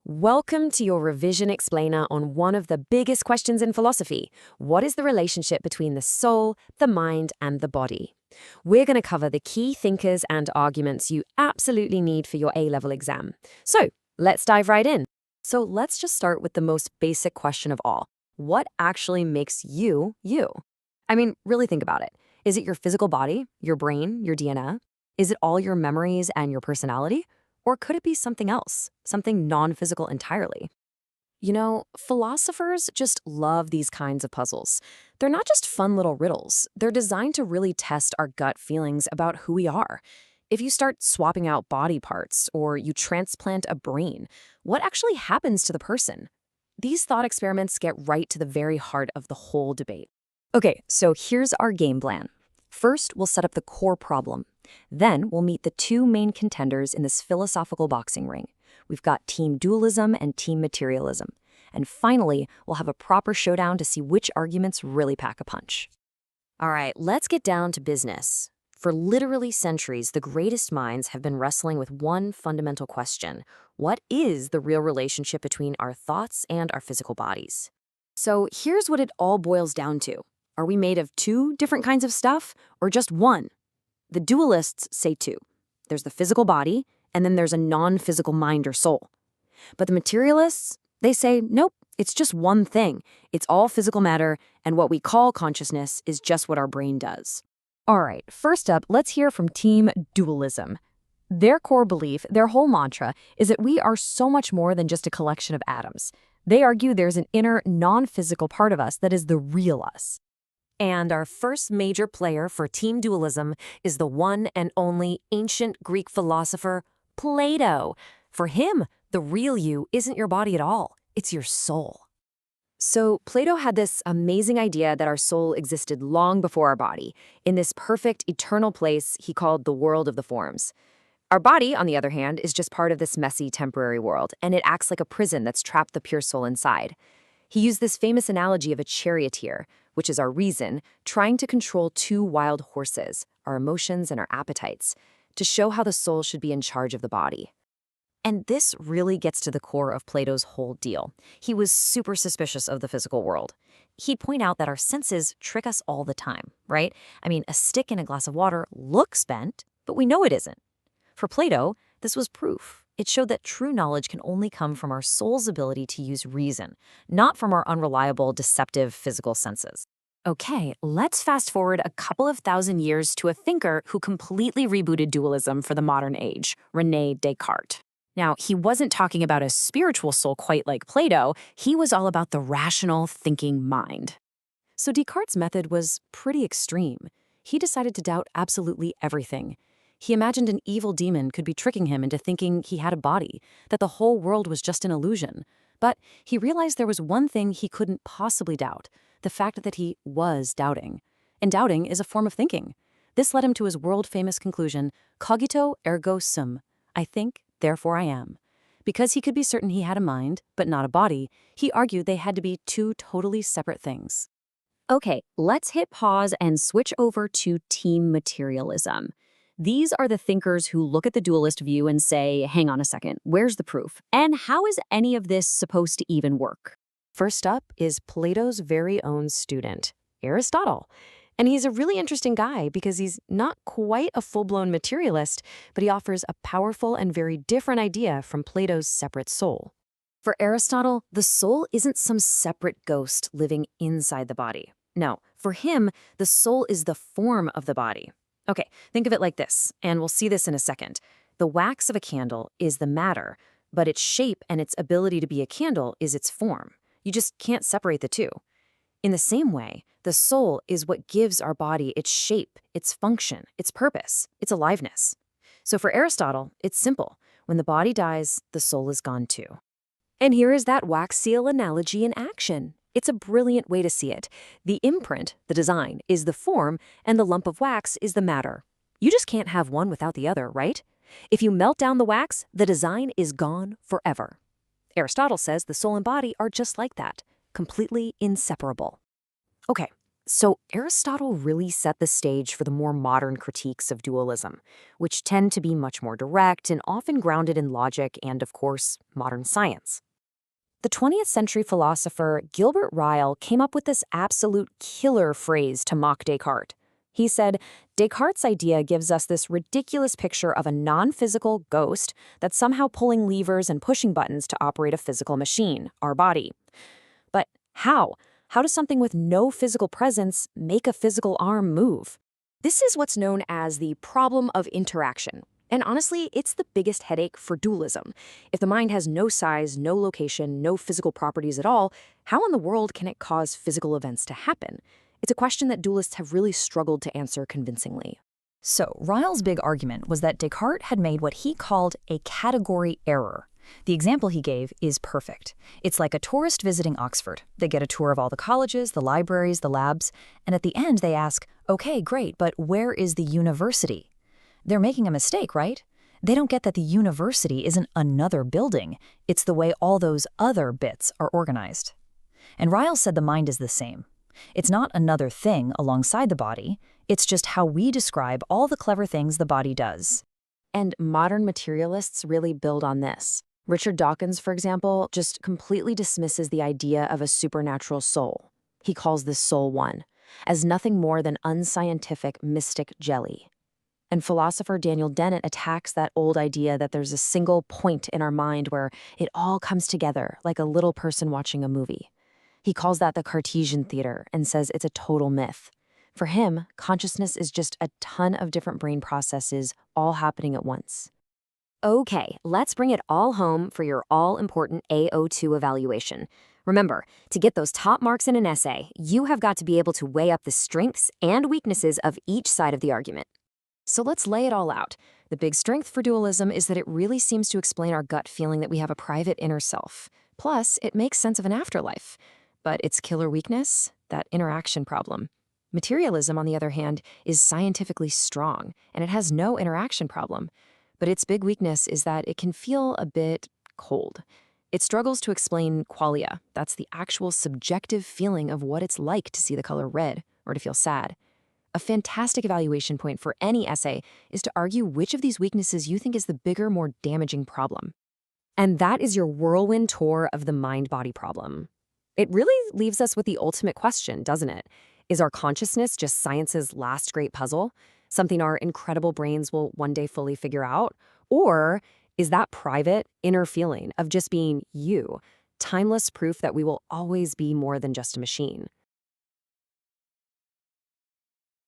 Welcome to your revision explainer on one of the biggest questions in philosophy. What is the relationship between the soul, the mind, and the body? We're going to cover the key thinkers and arguments you absolutely need for your A-level exam. So, let's dive right in. So, let's just start with the most basic question of all. What actually makes you, you? I mean, really think about it. Is it your physical body, your brain, your DNA? Is it all your memories and your personality? Or could it be something else, something non-physical entirely? You know, philosophers just love these kinds of puzzles. They're not just fun little riddles. They're designed to really test our gut feelings about who we are. If you start swapping out body parts or you transplant a brain, what actually happens to the person? These thought experiments get right to the very heart of the whole debate. Okay, so here's our game plan. First, we'll set up the core problem. Then we'll meet the two main contenders in this philosophical boxing ring. We've got team dualism and team materialism. And finally, we'll have a proper showdown to see which arguments really pack a punch. All right, let's get down to business. For literally centuries, the greatest minds have been wrestling with one fundamental question. What is the real relationship between our thoughts and our physical bodies? So here's what it all boils down to. Are we made of two different kinds of stuff or just one? The dualists say two. There's the physical body, and then there's a non-physical mind or soul. But the materialists, they say, nope, it's just one thing. It's all physical matter, and what we call consciousness is just what our brain does. All right, first up, let's hear from team dualism. Their core belief, their whole mantra, is that we are so much more than just a collection of atoms. They argue there's an inner, non-physical part of us that is the real us. And our first major player for team dualism is the one and only ancient Greek philosopher, Plato. For him, the real you isn't your body at all, it's your soul. So Plato had this amazing idea that our soul existed long before our body, in this perfect, eternal place he called the world of the forms. Our body, on the other hand, is just part of this messy, temporary world, and it acts like a prison that's trapped the pure soul inside. He used this famous analogy of a charioteer, which is our reason, trying to control two wild horses, our emotions and our appetites, to show how the soul should be in charge of the body. And this really gets to the core of Plato's whole deal. He was super suspicious of the physical world. He'd point out that our senses trick us all the time, right? I mean, a stick in a glass of water looks bent, but we know it isn't. For Plato, this was proof. It showed that true knowledge can only come from our soul's ability to use reason, not from our unreliable, deceptive physical senses. Okay, let's fast forward a couple of thousand years to a thinker who completely rebooted dualism for the modern age, René Descartes. Now, he wasn't talking about a spiritual soul quite like Plato. He was all about the rational, thinking mind. So Descartes' method was pretty extreme. He decided to doubt absolutely everything. He imagined an evil demon could be tricking him into thinking he had a body, that the whole world was just an illusion. But he realized there was one thing he couldn't possibly doubt, the fact that he was doubting. And doubting is a form of thinking. This led him to his world-famous conclusion, cogito ergo sum. I think, therefore I am. Because he could be certain he had a mind, but not a body, he argued they had to be two totally separate things. Okay, let's hit pause and switch over to team materialism. These are the thinkers who look at the dualist view and say, hang on a second, where's the proof? And how is any of this supposed to even work? First up is Plato's very own student, Aristotle. And he's a really interesting guy because he's not quite a full-blown materialist, but he offers a powerful and very different idea from Plato's separate soul. For Aristotle, the soul isn't some separate ghost living inside the body. No, for him, the soul is the form of the body. Okay, think of it like this, and we'll see this in a second. The wax of a candle is the matter, but its shape and its ability to be a candle is its form. You just can't separate the two. In the same way, the soul is what gives our body its shape, its function, its purpose, its aliveness. So for Aristotle, it's simple. When the body dies, the soul is gone too. And here is that wax seal analogy in action. It's a brilliant way to see it. The imprint, the design, is the form, and the lump of wax is the matter. You just can't have one without the other, right? If you melt down the wax, the design is gone forever. Aristotle says the soul and body are just like that, completely inseparable. Okay, So Aristotle really set the stage for the more modern critiques of dualism, which tend to be much more direct and often grounded in logic and, of course, modern science. The 20th century philosopher Gilbert Ryle came up with this absolute killer phrase to mock Descartes. He said, Descartes' idea gives us this ridiculous picture of a non-physical ghost that's somehow pulling levers and pushing buttons to operate a physical machine, our body. But how? How does something with no physical presence make a physical arm move? This is what's known as the problem of interaction. And honestly, it's the biggest headache for dualism. If the mind has no size, no location, no physical properties at all, how in the world can it cause physical events to happen? It's a question that dualists have really struggled to answer convincingly. So, Ryle's big argument was that Descartes had made what he called a category error. The example he gave is perfect. It's like a tourist visiting Oxford. They get a tour of all the colleges, the libraries, the labs, and at the end they ask, okay, great, but where is the university? They're making a mistake, right? They don't get that the university isn't another building. It's the way all those other bits are organized. And Ryle said the mind is the same. It's not another thing alongside the body. It's just how we describe all the clever things the body does. And modern materialists really build on this. Richard Dawkins, for example, just completely dismisses the idea of a supernatural soul. He calls this soul one, as nothing more than unscientific mystic jelly. And philosopher Daniel Dennett attacks that old idea that there's a single point in our mind where it all comes together like a little person watching a movie. He calls that the Cartesian theater and says it's a total myth. For him, consciousness is just a ton of different brain processes all happening at once. Okay, let's bring it all home for your all-important AO2 evaluation. Remember, to get those top marks in an essay, you have got to be able to weigh up the strengths and weaknesses of each side of the argument. So let's lay it all out. The big strength for dualism is that it really seems to explain our gut feeling that we have a private inner self. Plus, it makes sense of an afterlife. But its killer weakness? That interaction problem. Materialism, on the other hand, is scientifically strong, and it has no interaction problem. But its big weakness is that it can feel a bit cold. It struggles to explain qualia. That's the actual subjective feeling of what it's like to see the color red or to feel sad. A fantastic evaluation point for any essay is to argue which of these weaknesses you think is the bigger, more damaging problem. And that is your whirlwind tour of the mind-body problem. It really leaves us with the ultimate question, doesn't it? Is our consciousness just science's last great puzzle? Something our incredible brains will one day fully figure out? Or is that private, inner feeling of just being you, timeless proof that we will always be more than just a machine?